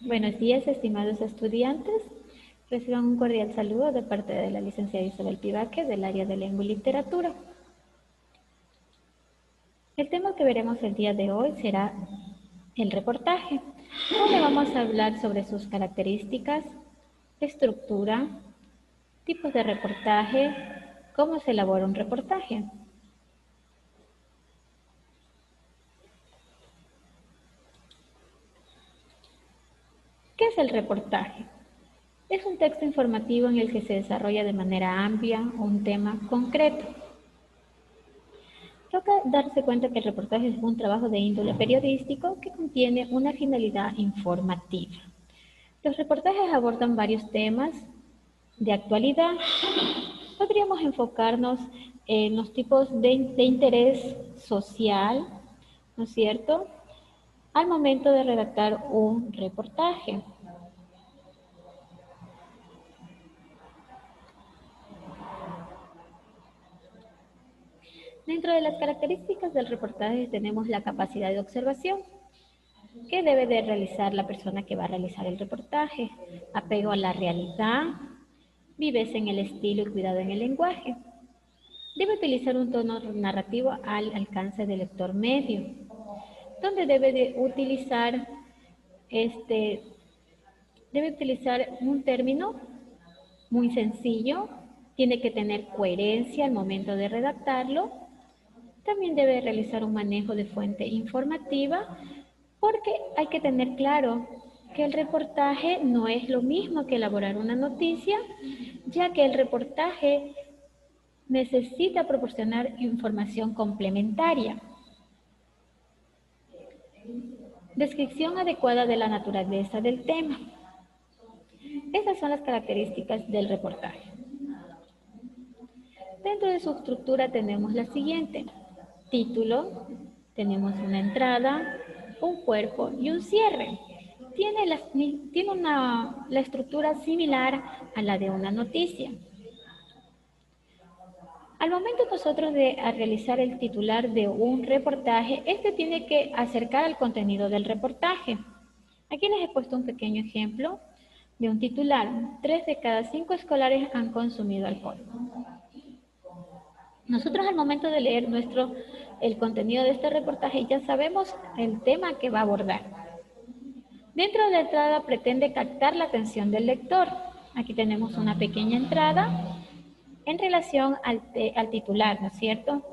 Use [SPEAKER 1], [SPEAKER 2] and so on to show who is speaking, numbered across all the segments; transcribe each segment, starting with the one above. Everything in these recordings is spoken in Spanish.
[SPEAKER 1] Buenos días, estimados estudiantes. Reciban un cordial saludo de parte de la licenciada Isabel Pivaque del área de Lengua y Literatura. El tema que veremos el día de hoy será el reportaje, donde vamos a hablar sobre sus características, estructura, tipos de reportaje, cómo se elabora un reportaje. ¿Qué es el reportaje? Es un texto informativo en el que se desarrolla de manera amplia un tema concreto. Toca darse cuenta que el reportaje es un trabajo de índole periodístico que contiene una finalidad informativa. Los reportajes abordan varios temas de actualidad. Podríamos enfocarnos en los tipos de interés social, ¿no es cierto?, al momento de redactar un reportaje. Dentro de las características del reportaje tenemos la capacidad de observación. ¿Qué debe de realizar la persona que va a realizar el reportaje? Apego a la realidad, viveza en el estilo y cuidado en el lenguaje. Debe utilizar un tono narrativo al alcance del lector medio, donde debe utilizar un término muy sencillo, tiene que tener coherencia al momento de redactarlo. También debe realizar un manejo de fuente informativa, porque hay que tener claro que el reportaje no es lo mismo que elaborar una noticia, ya que el reportaje necesita proporcionar información complementaria. Descripción adecuada de la naturaleza del tema. Estas son las características del reportaje. Dentro de su estructura tenemos la siguiente: título, tenemos una entrada, un cuerpo y un cierre. Tiene la estructura similar a la de una noticia. Al momento nosotros de realizar el titular de un reportaje, este tiene que acercar al contenido del reportaje. Aquí les he puesto un pequeño ejemplo de un titular: 3 de cada 5 escolares han consumido alcohol. Nosotros al momento de leer el contenido de este reportaje ya sabemos el tema que va a abordar. Dentro de la entrada pretende captar la atención del lector. Aquí tenemos una pequeña entrada en relación al titular, ¿no es cierto?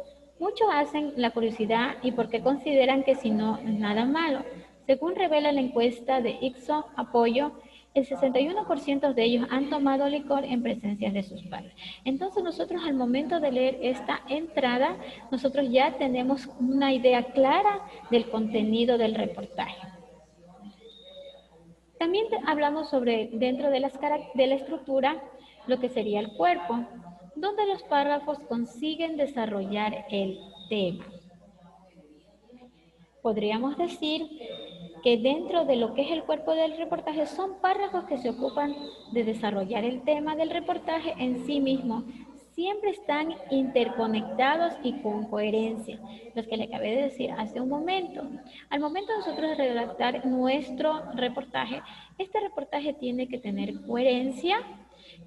[SPEAKER 1] Muchos hacen la curiosidad y porque consideran que si no, nada malo. Según revela la encuesta de Ipsos Apoyo, el 61% de ellos han tomado licor en presencia de sus padres. Entonces nosotros al momento de leer esta entrada, nosotros ya tenemos una idea clara del contenido del reportaje. También hablamos sobre, dentro de la estructura, lo que sería el cuerpo, donde los párrafos consiguen desarrollar el tema. Podríamos decir que dentro de lo que es el cuerpo del reportaje son párrafos que se ocupan de desarrollar el tema del reportaje en sí mismo. Siempre están interconectados y con coherencia, los que le acabé de decir hace un momento. Al momento de nosotros redactar nuestro reportaje, este reportaje tiene que tener coherencia,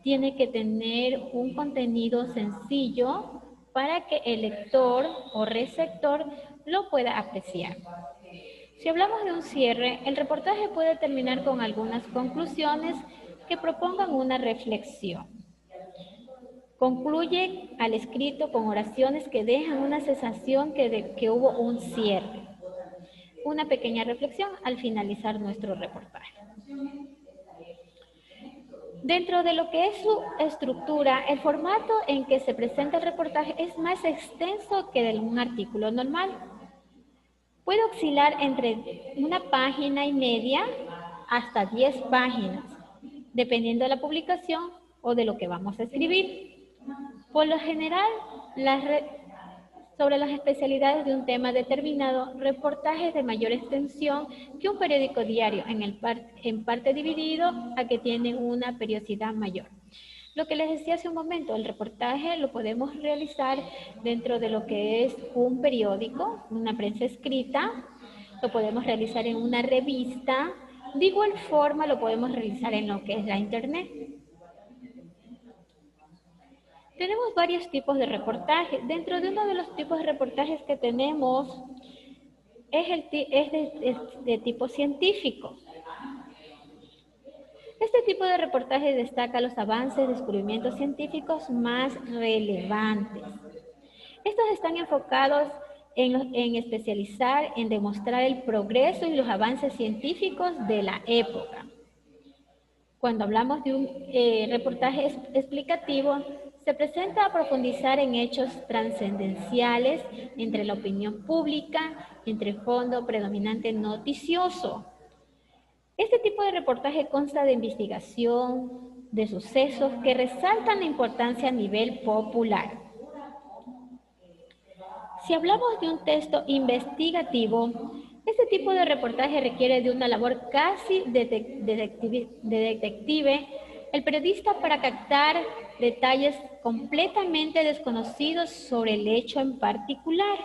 [SPEAKER 1] tiene que tener un contenido sencillo para que el lector o receptor lo pueda apreciar. Si hablamos de un cierre, el reportaje puede terminar con algunas conclusiones que propongan una reflexión. Concluye al escrito con oraciones que dejan una sensación que hubo un cierre. Una pequeña reflexión al finalizar nuestro reportaje. Dentro de lo que es su estructura, el formato en que se presenta el reportaje es más extenso que de un artículo normal. Puede oscilar entre una página y media hasta 10 páginas, dependiendo de la publicación o de lo que vamos a escribir. Por lo general, sobre las especialidades de un tema determinado, reportajes de mayor extensión que un periódico diario, en parte dividido a que tienen una periodicidad mayor. Lo que les decía hace un momento, el reportaje lo podemos realizar dentro de lo que es un periódico, una prensa escrita, lo podemos realizar en una revista, De igual forma lo podemos realizar en lo que es la Internet. Tenemos varios tipos de reportajes. Dentro de uno de los tipos de reportajes que tenemos es de tipo científico. Este tipo de reportaje destaca los avances, descubrimientos científicos más relevantes. Estos están enfocados en especializar, en demostrar el progreso y los avances científicos de la época. Cuando hablamos de un reportaje explicativo, se presenta a profundizar en hechos trascendenciales entre la opinión pública, entre el fondo predominante noticioso. Este tipo de reportaje consta de investigación, de sucesos que resaltan la importancia a nivel popular. Si hablamos de un texto investigativo, este tipo de reportaje requiere de una labor casi de detective, el periodista para captar detalles completamente desconocidos sobre el hecho en particular.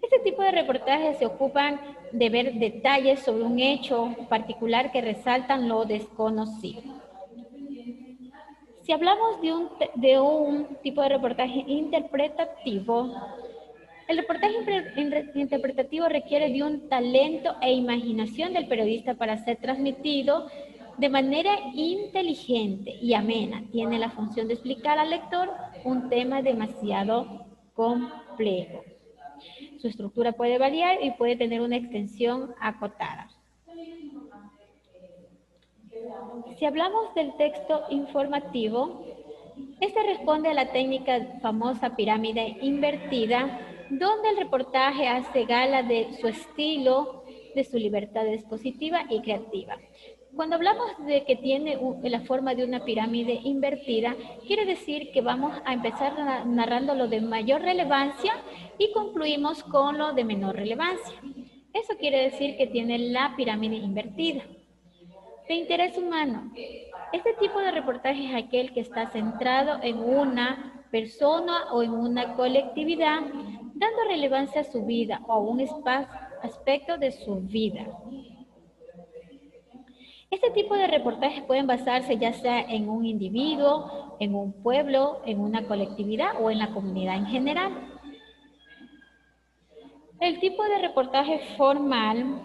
[SPEAKER 1] Este tipo de reportajes se ocupan de ver detalles sobre un hecho particular que resaltan lo desconocido. Si hablamos de un tipo de reportaje interpretativo, el reportaje interpretativo requiere de un talento e imaginación del periodista para ser transmitido de manera inteligente y amena. Tiene la función de explicar al lector un tema demasiado complejo. Su estructura puede variar y puede tener una extensión acotada. Si hablamos del texto informativo, este responde a la técnica famosa pirámide invertida, donde el reportaje hace gala de su estilo, de su libertad expositiva y creativa. Cuando hablamos de que tiene la forma de una pirámide invertida, quiere decir que vamos a empezar narrando lo de mayor relevancia y concluimos con lo de menor relevancia. Eso quiere decir que tiene la pirámide invertida. De interés humano. Este tipo de reportaje es aquel que está centrado en una persona o en una colectividad, dando relevancia a su vida o a un aspecto de su vida. Este tipo de reportajes pueden basarse ya sea en un individuo, en un pueblo, en una colectividad o en la comunidad en general. El tipo de reportaje formal.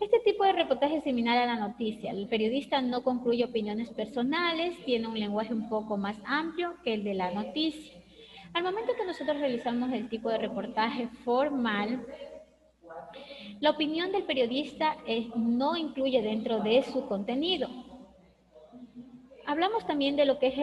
[SPEAKER 1] Este tipo de reportaje es similar a la noticia. El periodista no concluye opiniones personales, tiene un lenguaje un poco más amplio que el de la noticia. Al momento que nosotros realizamos el tipo de reportaje formal, la opinión del periodista no incluye dentro de su contenido. Hablamos también de lo que es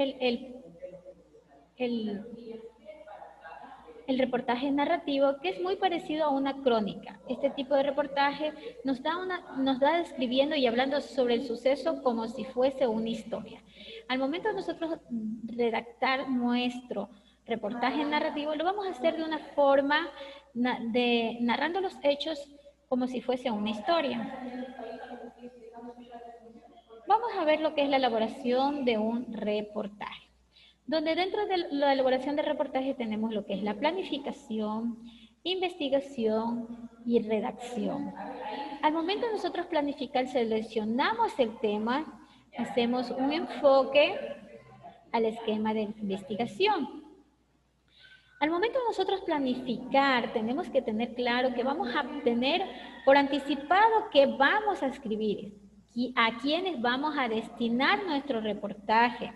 [SPEAKER 1] el reportaje narrativo, que es muy parecido a una crónica. Este tipo de reportaje nos da describiendo y hablando sobre el suceso como si fuese una historia. Al momento de nosotros redactar nuestro reportaje narrativo, lo vamos a hacer de una forma narrando los hechos como si fuese una historia. Vamos a ver lo que es la elaboración de un reportaje, donde dentro de la elaboración de reportaje tenemos lo que es la planificación, investigación y redacción. Al momento de nosotros planificar, seleccionamos el tema, hacemos un enfoque al esquema de investigación. Al momento de nosotros planificar, tenemos que tener claro que vamos a tener por anticipado que vamos a escribir y a quiénes vamos a destinar nuestro reportaje.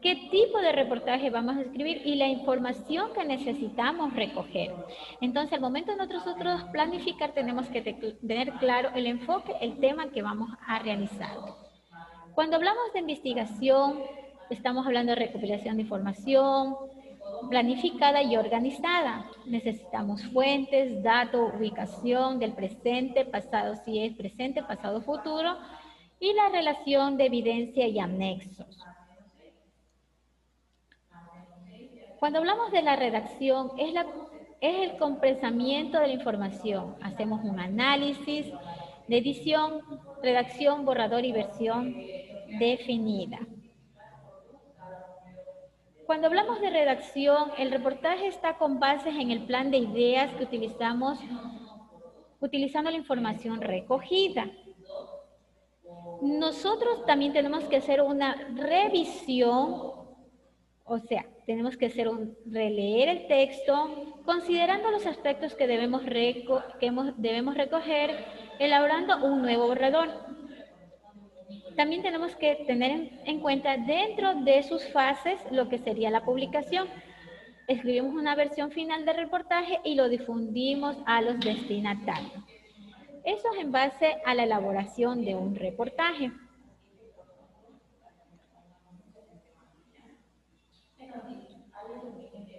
[SPEAKER 1] ¿Qué tipo de reportaje vamos a escribir y la información que necesitamos recoger? Entonces, al momento de nosotros planificar, tenemos que tener claro el enfoque, el tema que vamos a realizar. Cuando hablamos de investigación, estamos hablando de recopilación de información planificada y organizada. Necesitamos fuentes, datos, ubicación del presente, pasado, si es presente, pasado, futuro, y la relación de evidencia y anexos. Cuando hablamos de la redacción, es el compresamiento de la información. Hacemos un análisis de edición, redacción, borrador y versión definida. Cuando hablamos de redacción, el reportaje está con bases en el plan de ideas que utilizamos utilizando la información recogida. Nosotros también tenemos que hacer una revisión, o sea, tenemos que releer el texto, considerando los aspectos que debemos recoger, elaborando un nuevo borrador. También tenemos que tener en cuenta dentro de sus fases lo que sería la publicación. Escribimos una versión final del reportaje y lo difundimos a los destinatarios. Eso es en base a la elaboración de un reportaje.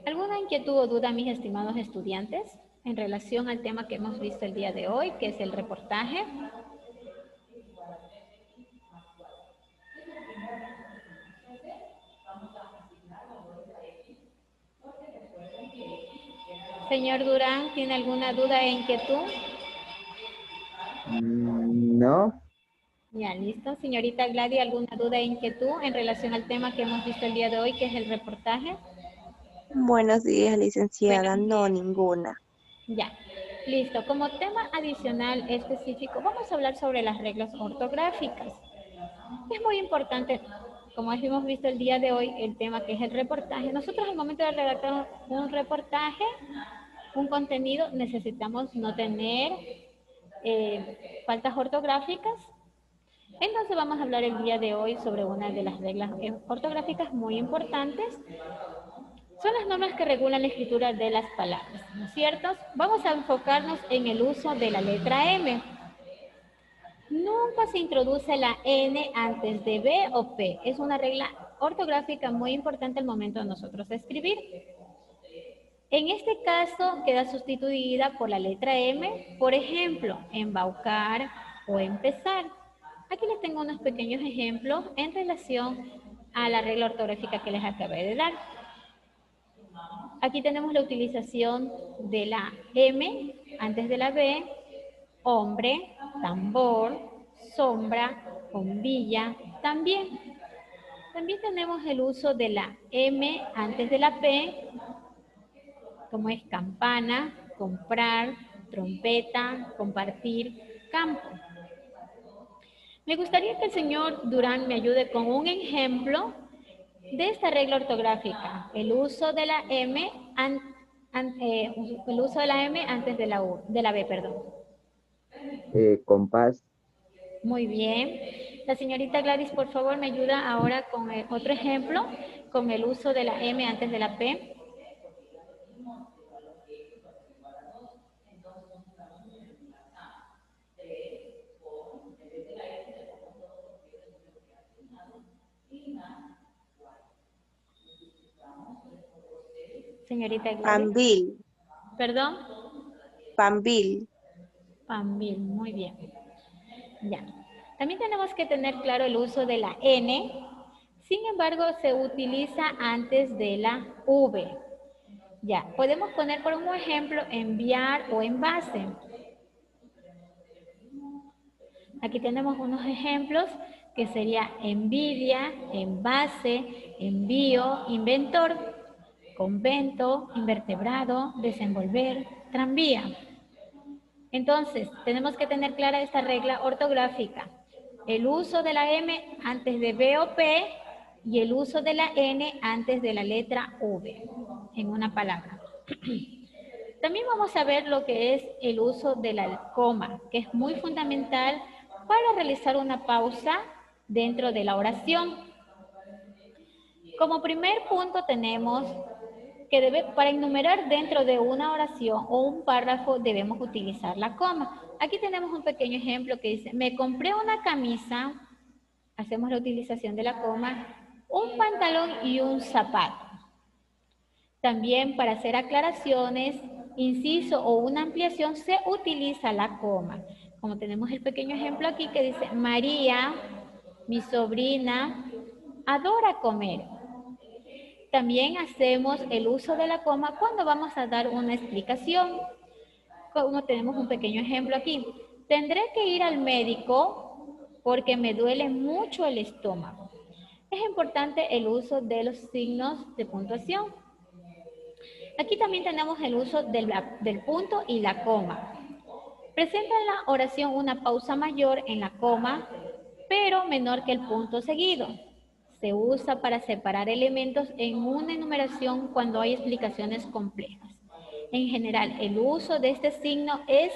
[SPEAKER 1] ¿Alguna inquietud o duda, mis estimados estudiantes, en relación al tema que hemos visto el día de hoy, que es el reportaje? Señor Durán, ¿tiene alguna duda e inquietud?
[SPEAKER 2] No.
[SPEAKER 1] Ya, listo. Señorita Gladys, ¿alguna duda e inquietud en relación al tema que hemos visto el día de hoy, que es el reportaje?
[SPEAKER 3] Buenos días, licenciada.
[SPEAKER 1] Buenos
[SPEAKER 3] No,
[SPEAKER 1] días.
[SPEAKER 3] ninguna.
[SPEAKER 1] Ya, listo. Como tema adicional específico, vamos a hablar sobre las reglas ortográficas. Es muy importante, como hemos visto el día de hoy, el tema que es el reportaje. Nosotros al momento de redactar un reportaje, un contenido, necesitamos no tener faltas ortográficas. Entonces vamos a hablar el día de hoy sobre una de las reglas ortográficas muy importantes. Son las normas que regulan la escritura de las palabras, ¿no es cierto? Vamos a enfocarnos en el uso de la letra M. Nunca se introduce la N antes de B o P. Es una regla ortográfica muy importante al momento de nosotros escribir. En este caso queda sustituida por la letra M, por ejemplo, embaucar o empezar. Aquí les tengo unos pequeños ejemplos en relación a la regla ortográfica que les acabé de dar. Aquí tenemos la utilización de la M antes de la B, hombre, tambor, sombra, bombilla, también. También tenemos el uso de la M antes de la P, como es campana, comprar, trompeta, compartir, campo. Me gustaría que el señor Durán me ayude con un ejemplo de esta regla ortográfica, el uso de la M, el uso de la M antes de la B, perdón.
[SPEAKER 2] Compás.
[SPEAKER 1] Muy bien. La señorita Gladys, por favor, me ayuda ahora con otro ejemplo, con el uso de la M antes de la P. Señorita Gladys.
[SPEAKER 3] Pambil.
[SPEAKER 1] ¿Perdón?
[SPEAKER 3] Pambil.
[SPEAKER 1] Pambil, muy bien. Ya. También tenemos que tener claro el uso de la N, sin embargo, se utiliza antes de la V. Ya, podemos poner por un ejemplo enviar o envase. Aquí tenemos unos ejemplos que sería envidia, envase, envío, inventor, convento, invertebrado, desenvolver, tranvía. Entonces, tenemos que tener clara esta regla ortográfica. El uso de la M antes de B o P y el uso de la N antes de la letra V en una palabra. También vamos a ver lo que es el uso de la coma, que es muy fundamental para realizar una pausa dentro de la oración. Como primer punto tenemos que para enumerar dentro de una oración o un párrafo debemos utilizar la coma. Aquí tenemos un pequeño ejemplo que dice, me compré una camisa, hacemos la utilización de la coma, un pantalón y un zapato. También para hacer aclaraciones, inciso o una ampliación se utiliza la coma. Como tenemos el pequeño ejemplo aquí que dice, María, mi sobrina, adora comer. También hacemos el uso de la coma cuando vamos a dar una explicación. Como tenemos un pequeño ejemplo aquí. Tendré que ir al médico porque me duele mucho el estómago. Es importante el uso de los signos de puntuación. Aquí también tenemos el uso del punto y la coma. Presenta en la oración una pausa mayor en la coma, pero menor que el punto seguido. Se usa para separar elementos en una enumeración cuando hay explicaciones complejas. En general, el uso de este signo es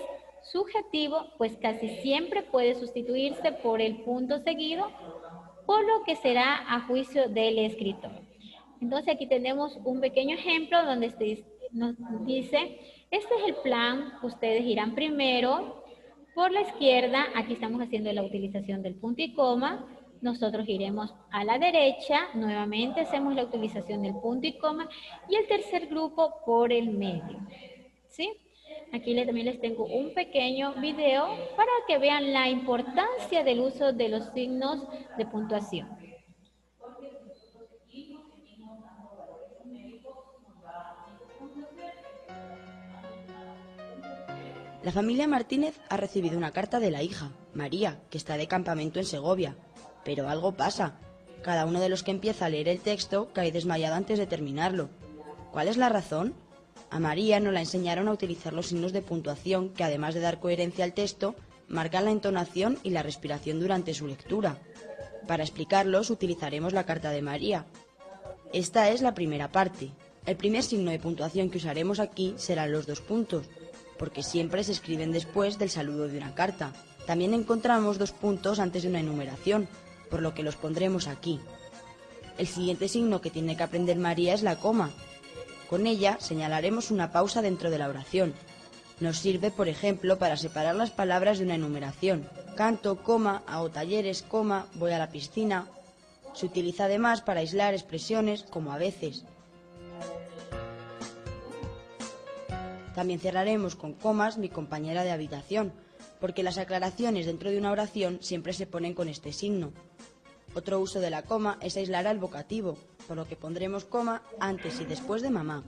[SPEAKER 1] subjetivo, pues casi siempre puede sustituirse por el punto seguido, por lo que será a juicio del escritor. Entonces aquí tenemos un pequeño ejemplo donde nos dice, este es el plan, ustedes irán primero por la izquierda, aquí estamos haciendo la utilización del punto y coma, nosotros iremos a la derecha, nuevamente hacemos la utilización del punto y coma, y el tercer grupo por el medio, ¿sí? Aquí también les tengo un pequeño video para que vean la importancia del uso de los signos de puntuación.
[SPEAKER 2] La familia Martínez ha recibido una carta de la hija, María, que está de campamento en Segovia. Pero algo pasa. Cada uno de los que empieza a leer el texto cae desmayado antes de terminarlo. ¿Cuál es la razón? A María no la enseñaron a utilizar los signos de puntuación que, además de dar coherencia al texto, marcan la entonación y la respiración durante su lectura. Para explicarlos utilizaremos la carta de María. Esta es la primera parte. El primer signo de puntuación que usaremos aquí serán los 2 puntos, porque siempre se escriben después del saludo de una carta. También encontramos 2 puntos antes de una enumeración, por lo que los pondremos aquí. El siguiente signo que tiene que aprender María es la coma. Con ella señalaremos una pausa dentro de la oración. Nos sirve, por ejemplo, para separar las palabras de una enumeración. Canto, coma, hago talleres, coma, voy a la piscina. Se utiliza además para aislar expresiones como a veces. También cerraremos con comas mi compañera de habitación, porque las aclaraciones dentro de una oración siempre se ponen con este signo. Otro uso de la coma es aislar al vocativo, por lo que pondremos coma antes y después de mamá.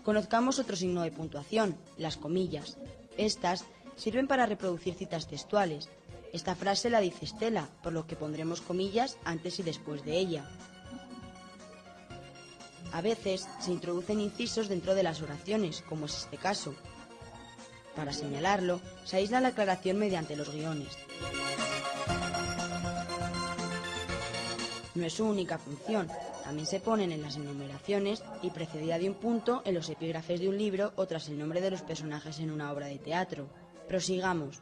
[SPEAKER 2] Conozcamos otro signo de puntuación, las comillas. Estas sirven para reproducir citas textuales. Esta frase la dice Estela, por lo que pondremos comillas antes y después de ella. A veces se introducen incisos dentro de las oraciones, como es este caso. Para señalarlo, se aísla la aclaración mediante los guiones. No es su única función, también se ponen en las enumeraciones y precedida de un punto en los epígrafes de un libro o tras el nombre de los personajes en una obra de teatro. Prosigamos.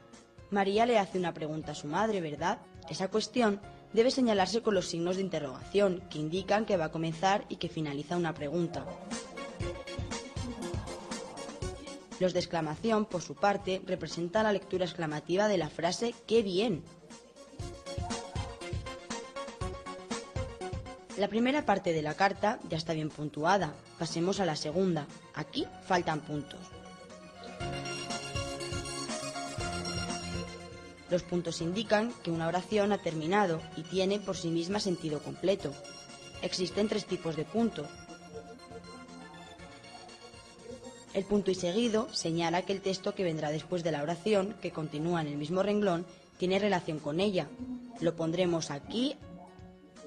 [SPEAKER 2] María le hace una pregunta a su madre, ¿verdad? Esa cuestión debe señalarse con los signos de interrogación, que indican que va a comenzar y que finaliza una pregunta. Los de exclamación, por su parte, representan la lectura exclamativa de la frase ¡qué bien! La primera parte de la carta ya está bien puntuada. Pasemos a la segunda. Aquí faltan puntos. Los puntos indican que una oración ha terminado y tiene por sí misma sentido completo. Existen 3 tipos de puntos. El punto y seguido señala que el texto que vendrá después de la oración, que continúa en el mismo renglón, tiene relación con ella. Lo pondremos aquí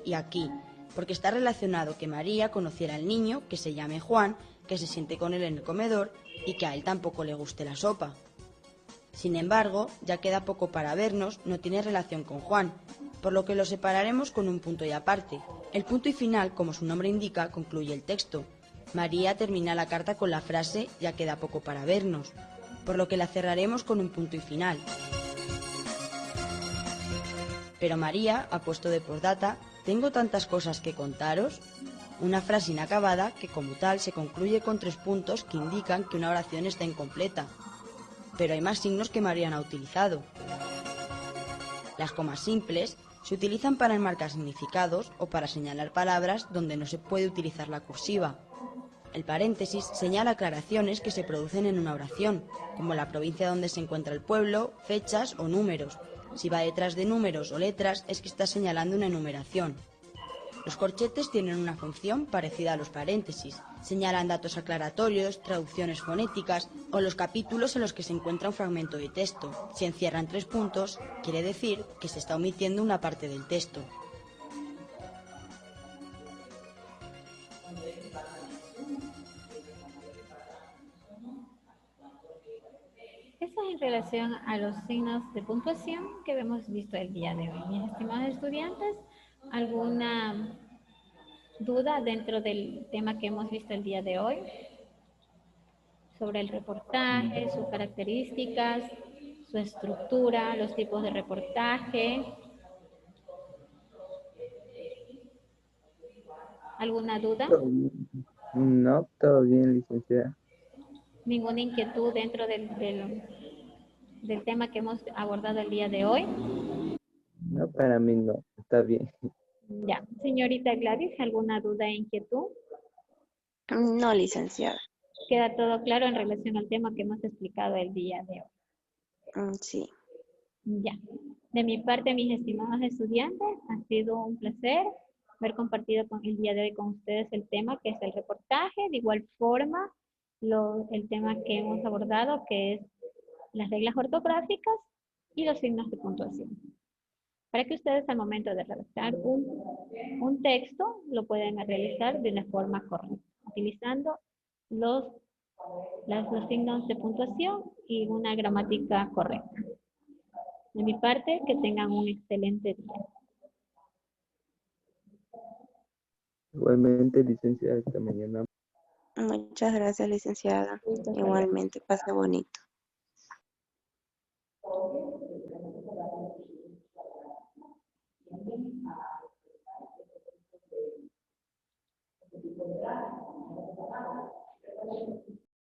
[SPEAKER 2] y aquí, porque está relacionado que María conociera al niño, que se llame Juan, que se siente con él en el comedor y que a él tampoco le guste la sopa. Sin embargo, ya queda poco para vernos, no tiene relación con Juan, por lo que lo separaremos con un punto y aparte. El punto y final, como su nombre indica, concluye el texto. María termina la carta con la frase ya queda poco para vernos, por lo que la cerraremos con un punto y final. Pero María ha puesto de postdata, tengo tantas cosas que contaros. Una frase inacabada que como tal se concluye con 3 puntos que indican que una oración está incompleta. Pero hay más signos que María no ha utilizado. Las comas simples se utilizan para enmarcar significados o para señalar palabras donde no se puede utilizar la cursiva. El paréntesis señala aclaraciones que se producen en una oración, como la provincia donde se encuentra el pueblo, fechas o números. Si va detrás de números o letras es que está señalando una enumeración. Los corchetes tienen una función parecida a los paréntesis. Señalan datos aclaratorios, traducciones fonéticas o los capítulos en los que se encuentra un fragmento de texto. Si encierran 3 puntos, quiere decir que se está omitiendo una parte del texto.
[SPEAKER 1] Esos en relación a los signos de puntuación que hemos visto el día de hoy. Mis estimados estudiantes, ¿alguna duda dentro del tema que hemos visto el día de hoy? Sobre el reportaje, sus características, su estructura, los tipos de reportaje. ¿Alguna duda?
[SPEAKER 4] No, todo bien, licenciada.
[SPEAKER 1] ¿Ninguna inquietud dentro del tema que hemos abordado el día de hoy?
[SPEAKER 4] No, para mí no, está bien.
[SPEAKER 1] Ya. Señorita Gladys, ¿alguna duda e inquietud?
[SPEAKER 3] No, licenciada.
[SPEAKER 1] ¿Queda todo claro en relación al tema que hemos explicado el día de hoy?
[SPEAKER 3] Sí.
[SPEAKER 1] Ya. De mi parte, mis estimados estudiantes, ha sido un placer haber compartido el día de hoy con ustedes el tema que es el reportaje. De igual forma, el tema que hemos abordado, que es las reglas ortográficas y los signos de puntuación. Para que ustedes al momento de redactar un texto lo puedan realizar de la forma correcta, utilizando los signos de puntuación y una gramática correcta. De mi parte, que tengan un excelente día.
[SPEAKER 4] Igualmente, licenciada, esta mañana.
[SPEAKER 3] Muchas gracias, licenciada. Igualmente, pase bonito.